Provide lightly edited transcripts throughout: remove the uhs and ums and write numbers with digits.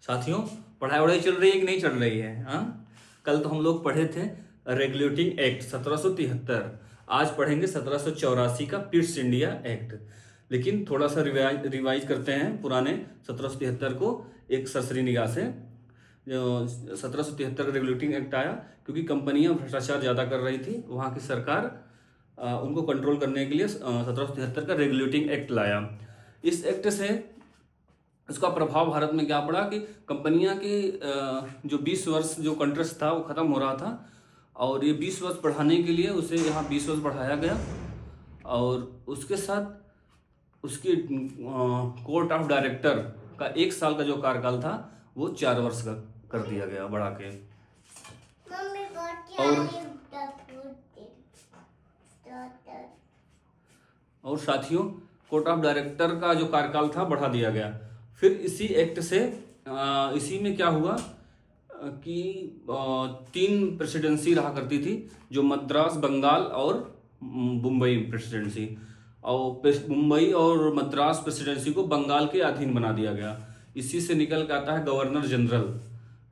साथियों, पढ़ाई वढ़ाई चल रही है कि नहीं चल रही है? हाँ, कल तो हम लोग पढ़े थे रेगुलेटिंग एक्ट 1773। आज पढ़ेंगे 1784 का पिट्स इंडिया एक्ट। लेकिन थोड़ा सा रिवाइज करते हैं पुराने 1773 को एक सरसरी निगाह से। जो 1773 का रेगुलेटिंग एक्ट आया क्योंकि कंपनियां भ्रष्टाचार ज़्यादा कर रही थी, वहाँ की सरकार उनको कंट्रोल करने के लिए 1773 का रेगुलेटिंग एक्ट लाया। इस एक्ट से उसका प्रभाव भारत में क्या पड़ा कि कंपनियां की जो 20 वर्ष जो कॉन्ट्रैक्ट था वो ख़त्म हो रहा था, और ये 20 वर्ष बढ़ाने के लिए उसे यहाँ 20 वर्ष बढ़ाया गया, और उसके साथ उसकी कोर्ट ऑफ डायरेक्टर का 1 साल का जो कार्यकाल था वो 4 वर्ष का कर दिया गया बढ़ा के। और साथियों, कोर्ट ऑफ डायरेक्टर का जो कार्यकाल था बढ़ा दिया गया। फिर इसी एक्ट से इसी में क्या हुआ कि 3 प्रेसिडेंसी रहा करती थी, जो मद्रास, बंगाल और मुंबई प्रेसिडेंसी। और मुंबई और मद्रास प्रेसिडेंसी को बंगाल के अधीन बना दिया गया। इसी से निकल के आता है गवर्नर जनरल।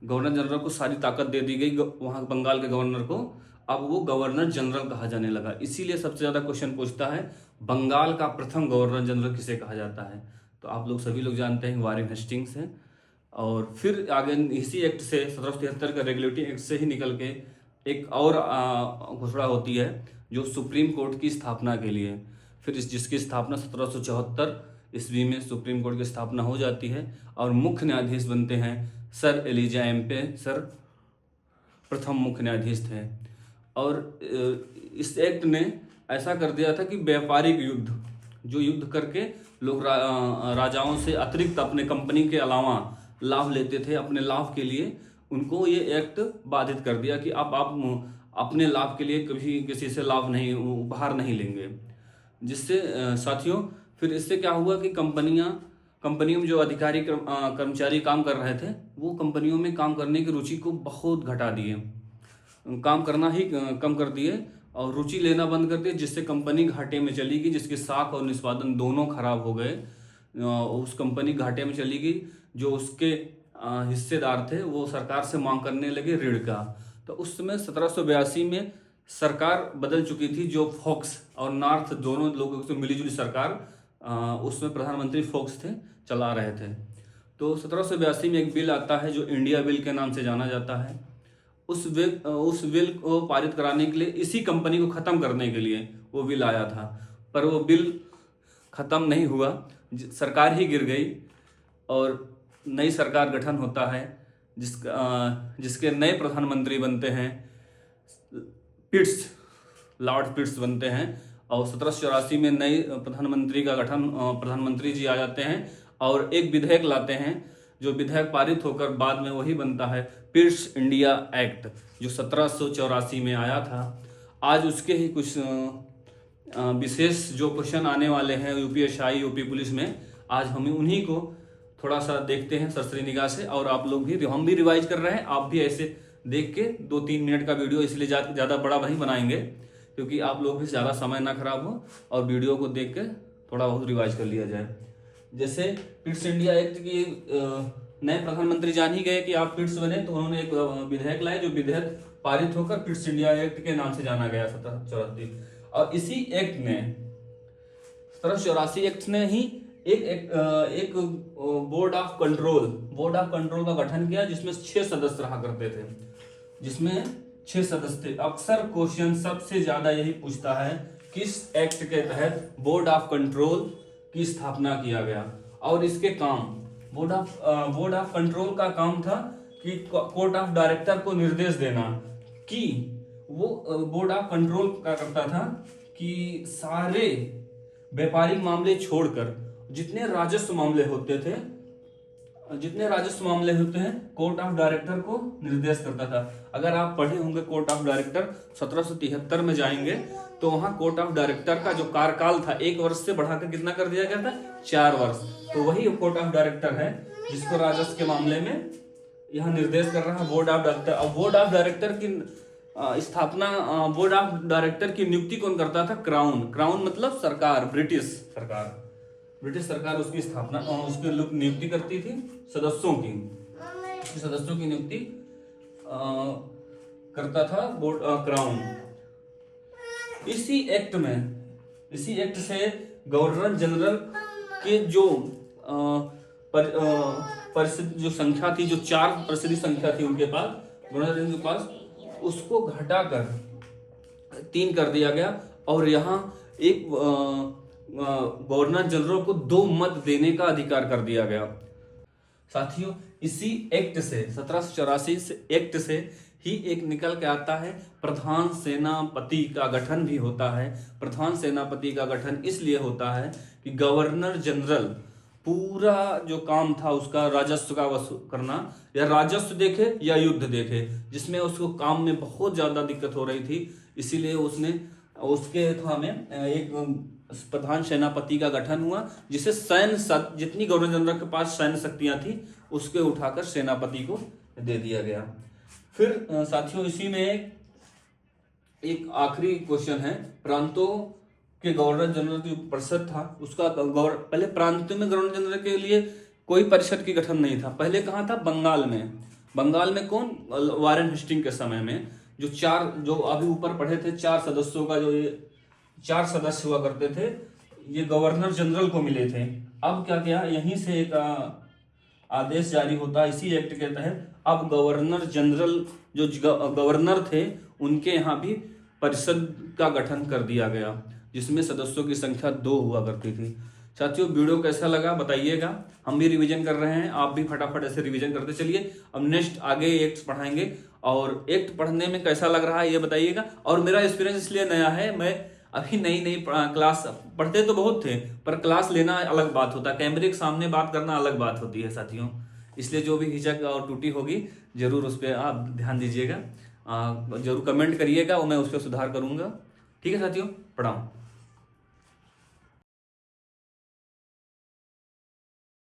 गवर्नर जनरल को सारी ताकत दे दी गई वहाँ बंगाल के गवर्नर को। अब वो गवर्नर जनरल कहा जाने लगा। इसीलिए सबसे ज़्यादा क्वेश्चन पूछता है, बंगाल का प्रथम गवर्नर जनरल किसे कहा जाता है? तो आप लोग सभी लोग जानते हैं वारेन हेस्टिंग्स हैं। और फिर आगे इसी एक्ट से 1773 का रेगुलेटिंग एक्ट से ही निकल के एक और घोषणा होती है जो सुप्रीम कोर्ट की स्थापना के लिए। फिर जिसकी स्थापना 1774 ईस्वी में सुप्रीम कोर्ट की स्थापना हो जाती है, और मुख्य न्यायाधीश बनते हैं सर एलिजा एम्पे। सर प्रथम मुख्य न्यायाधीश थे। और इस एक्ट ने ऐसा कर दिया था कि व्यापारिक युद्ध, जो युद्ध करके लोग राजाओं से अतिरिक्त अपने कंपनी के अलावा लाभ लेते थे अपने लाभ के लिए, उनको ये एक्ट बाधित कर दिया कि अब आप अपने लाभ के लिए कभी किसी से लाभ नहीं, उपहार नहीं लेंगे। जिससे साथियों, फिर इससे क्या हुआ कि कंपनियों में जो अधिकारी कर्मचारी काम कर रहे थे, वो कंपनियों में काम करने की रुचि को बहुत घटा दिए, काम करना ही कम कर दिए और रुचि लेना बंद कर दिए, जिससे कंपनी घाटे में चली गई, जिसके साख और निष्पादन दोनों खराब हो गए। उस कंपनी घाटे में चली गई। जो उसके हिस्सेदार थे वो सरकार से मांग करने लगे ऋण का। तो उस समय 1782 में सरकार बदल चुकी थी, जो फोक्स और नॉर्थ दोनों लोगों से मिलीजुली सरकार, उसमें प्रधानमंत्री फोक्स थे, चला रहे थे। तो 1782 में एक बिल आता है जो इंडिया बिल के नाम से जाना जाता है। उस बिल को पारित कराने के लिए, इसी कंपनी को ख़त्म करने के लिए वो बिल आया था, पर वो बिल ख़त्म नहीं हुआ, सरकार ही गिर गई और नई सरकार गठन होता है, जिसके नए प्रधानमंत्री बनते हैं पिट्स, लॉर्ड पिट्स बनते हैं। और 1784 में नई प्रधानमंत्री का गठन, प्रधानमंत्री जी आ जाते हैं और एक विधेयक लाते हैं, जो विधेयक पारित होकर बाद में वही बनता है पिट्स इंडिया एक्ट, जो 1784 में आया था। आज उसके ही कुछ विशेष जो क्वेश्चन आने वाले हैं यूपीएसआई, यूपी पुलिस में, आज हम उन्हीं को थोड़ा सा देखते हैं सरसरी निगाह से। और आप लोग भी, हम भी रिवाइज कर रहे हैं, आप भी ऐसे देख के 2-3 मिनट का वीडियो, इसलिए ज़्यादा बड़ा नहीं बनाएंगे क्योंकि आप लोग भी ज़्यादा समय ना खराब हो और वीडियो को देख के थोड़ा बहुत रिवाइज कर लिया जाए। जैसे पिट्स इंडिया एक्ट की नए प्रधानमंत्री जान ही गए कि आप पिट्स बने, तो उन्होंने एक विधेयक लाए, जो विधेयक पारित होकर पिट्स इंडिया एक्ट के नाम से जाना गया 1784। और इसी एक्ट ने 1784 एक्ट ने ही एक बोर्ड ऑफ कंट्रोल का गठन किया, जिसमें 6 सदस्य रहा करते थे, जिसमें 6 सदस्य थे। अक्सर क्वेश्चन सबसे ज्यादा यही पूछता है, किस एक्ट के तहत बोर्ड ऑफ कंट्रोल की स्थापना किया गया। और इसके काम, बोर्ड ऑफ कंट्रोल का काम था कि कोर्ट ऑफ डायरेक्टर को निर्देश देना कि वो बोर्ड ऑफ कंट्रोल क्या करता था कि सारे व्यापारिक मामले छोड़कर जितने राजस्व मामले होते हैं, कोर्ट ऑफ डायरेक्टर को निर्देश करता था। अगर आप पढ़े होंगे कोर्ट ऑफ डायरेक्टर, 1773 में जाएंगे तो वहां कोर्ट ऑफ डायरेक्टर का जो कार्यकाल था 1 वर्ष से बढ़ाकर कितना कर दिया गया था, 4 वर्ष। तो वही कोर्ट ऑफ डायरेक्टर है जिसको राजस्व के मामले में यहाँ निर्देश कर रहा है बोर्ड ऑफ डायरेक्टर। अब बोर्ड ऑफ डायरेक्टर की स्थापना, बोर्ड ऑफ डायरेक्टर की नियुक्ति कौन करता था? क्राउन मतलब सरकार, ब्रिटिश सरकार उसकी स्थापना, उसकी नियुक्ति करती थी सदस्यों की। सदस्यों की नियुक्ति करता था बोर्ड क्राउन। इसी एक्ट से गवर्नर जनरल के जो परिषद जो संख्या थी, जो 4 परिषदीय संख्या थी उनके पास, गवर्नर जनरल के पास, उसको घटाकर 3 कर दिया गया। और यहाँ एक गवर्नर जनरल को 2 मत देने का अधिकार कर दिया गया। साथियों, इसी एक्ट से 1784 से एक्ट से ही एक निकल के आता है प्रधान सेनापति का गठन भी होता है। प्रधान सेनापति का गठन इसलिए होता है कि गवर्नर जनरल पूरा जो काम था उसका राजस्व का वसूल करना, या राजस्व देखे या युद्ध देखे, जिसमें उसको काम में बहुत ज्यादा दिक्कत हो रही थी, इसीलिए उसने उसके था में एक प्रधान सेनापति का गठन हुआ, जिसे सैन्य जितनी गवर्नर जनरल के पास सैन्य शक्तियां थी उसके उठाकर सेनापति को दे दिया गया। फिर साथियों, इसी में एक आखिरी क्वेश्चन है, प्रांतों के गवर्नर जनरल जो परिषद था उसका पहले प्रांतों में गवर्नर जनरल के लिए कोई परिषद की गठन नहीं था। पहले कहाँ था? बंगाल में कौन? वारेन हेस्टिंग के समय में जो अभी ऊपर पढ़े थे 4 सदस्यों का जो ये 4 सदस्य हुआ करते थे, ये गवर्नर जनरल को मिले थे। अब क्या किया, यहीं से एक आदेश जारी होता है इसी एक्ट के तहत। अब गवर्नर जनरल जो गवर्नर थे उनके यहाँ भी परिषद का गठन कर दिया गया, जिसमें सदस्यों की संख्या 2 हुआ करती थी। साथियों, वीडियो कैसा लगा बताइएगा। हम भी रिवीजन कर रहे हैं, आप भी फटाफट ऐसे रिवीजन करते चलिए। अब नेक्स्ट आगे एक्ट पढ़ाएंगे, और एक्ट पढ़ने में कैसा लग रहा है ये बताइएगा। और मेरा एक्सपीरियंस इसलिए नया है, मैं अभी नई क्लास, पढ़ते तो बहुत थे पर क्लास लेना अलग बात होता है, कैमरे के सामने बात करना अलग बात होती है साथियों। इसलिए जो भी हिचक और टूटी होगी जरूर उस पर आप ध्यान दीजिएगा, जरूर कमेंट करिएगा और मैं उस पर सुधार करूंगा। ठीक है साथियों, प्रणाम।